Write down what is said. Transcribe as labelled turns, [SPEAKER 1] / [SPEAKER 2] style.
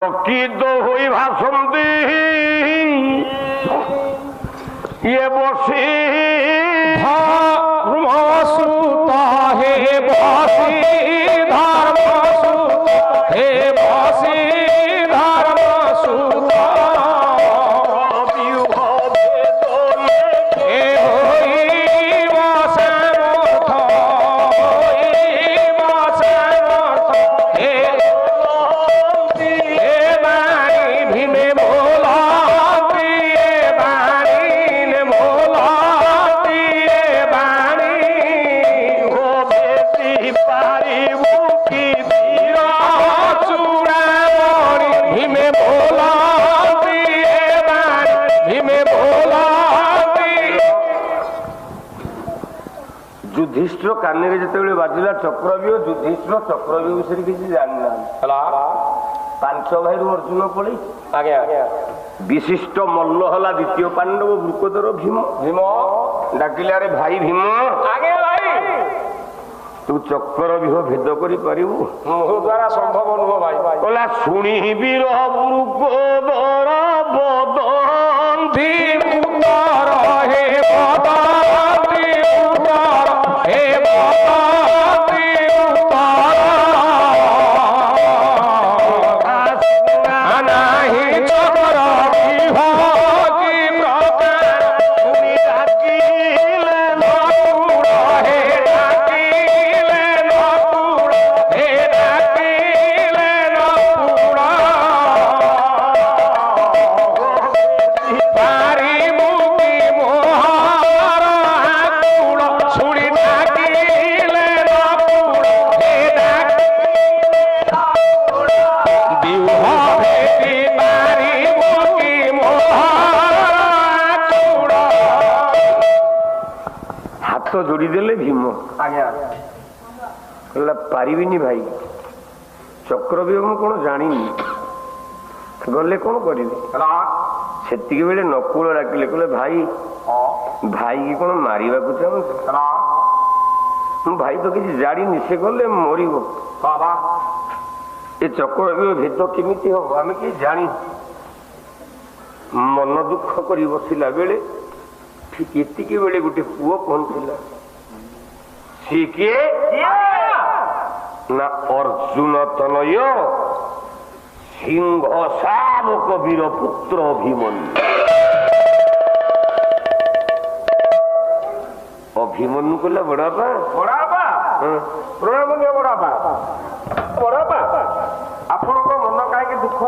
[SPEAKER 1] প্রকৃত হই ভাষন্তি ইয়ে বসি
[SPEAKER 2] ধর্মসুতা হে বসি ধর্মসুতা হে বসি ধর্মসুতা হে হইব সমর্থ হইব সমর্থ হে বাণী ভীমে ভোলা প্রিয়ে বাণী ভোলা প্রিয়ে বাণী
[SPEAKER 1] ও বেশি পারিব কি ধীর
[SPEAKER 2] চূড়ামণি ভীমে ভোলা প্রিয়ে বাণী ভীমে ভোলা প্রিয়ে।
[SPEAKER 1] যুধিষ্ঠির কাନରେ যেତେବେଳେ ବାଜିଲା ଚକ୍ରବ୍ୟୂହ ଯୁଧିଷ୍ଠିର ଚକ୍ରବ୍ୟୂହ ବିଷୟରେ କିଛି ଜାଣିନାହାନ୍ତି। ପାଞ୍ଚ ଭାଇରୁ ଅର୍ଜୁନ ପଳେଇ ବିଶିଷ୍ଟ ମଲ୍ଲ ହେଲା ଦ୍ୱିତୀୟ ପାଣ୍ଡବ ବୃକୋଦର ଭୀମ ଭୀମ ଡାକିଲେ ଆରେ ଭାଇ ଭୀମ
[SPEAKER 2] ଆଜ୍ଞା ଭାଇ
[SPEAKER 1] ତୁ ଚକ୍ରବ୍ୟୂହ ଭେଦ କରିପାରିବୁ?
[SPEAKER 2] ମୋ ଦ୍ୱାରା ସମ୍ଭବ ନୁହଁ ଭାଇ।
[SPEAKER 1] କହିଲା ଶୁଣିବିର ବୃକୋଦର ବଦନ୍ତି
[SPEAKER 2] ଉତ୍ତର ହେ ବଦନ୍ତି ଉତ୍ତର ହେ ବଦନ୍ତି ଉତ୍ତର ନାହିଁ ଚକ୍ର ବିହ କି ପ୍ରକାର
[SPEAKER 1] ଶୁଣି ଡାକିଲେ
[SPEAKER 2] ନକୁଳ ହେ ଡାକିଲେ ନକୁଳ ହେ ଡାକିଲେ ନକୁଳ ପାରିବୁ କି ମୋହର ଆକୁଳ ଶୁଣି ଡାକିଲେ ନକୁଳ ହେ ବିହ ଭେଟି ପାରିବୁ କି ମୋହର ଆକୁଳ।
[SPEAKER 1] ହାତ ଯୋଡ଼ିଦେଲେ ଭୀମ
[SPEAKER 2] ଆଜ୍ଞା
[SPEAKER 1] କହିଲା ପାରିବିନି ଭାଇ, ଚକ୍ରବ୍ୟୂହ ମୁଁ କଣ ଜାଣିନି, ଗଲେ କଣ କରିବି? ସେତିକି ବେଳେ ନକୁଳ ଡାକିଲେ କହିଲେ ଭାଇ ଭାଇକି କଣ ମାରିବାକୁ ଚାହୁଁଛୁ? ମୁଁ ଭାଇ ତ କିଛି ଜାଣିନି, ସେ ଗଲେ ମରିବ, ଏ ଚକ୍ରବ୍ୟୂହ ଭେଦ କେମିତି ହବ ଆମେ କିଛି ଜାଣିନି। ମନ ଦୁଃଖ କରି ବସିଲା ବେଳେ ଠିକ ଏତିକି ବେଳେ ଗୋଟେ ପୁଅ ପହଞ୍ଚିଲା। ସିଏ କିଏ ନା ଅର୍ଜୁନ ତନୟ ସିଂହ ଶାବକ ବୀର ପୁତ୍ର ଅଭିମନ୍ୟୁ। ଅଭିମନ୍ୟୁ କହିଲା ବଡବାପା
[SPEAKER 2] ପ୍ରଣୟ ବଡବାପା ବଡବାପା ଆପଣଙ୍କ ମନ କାହିଁକି ଦୁଃଖ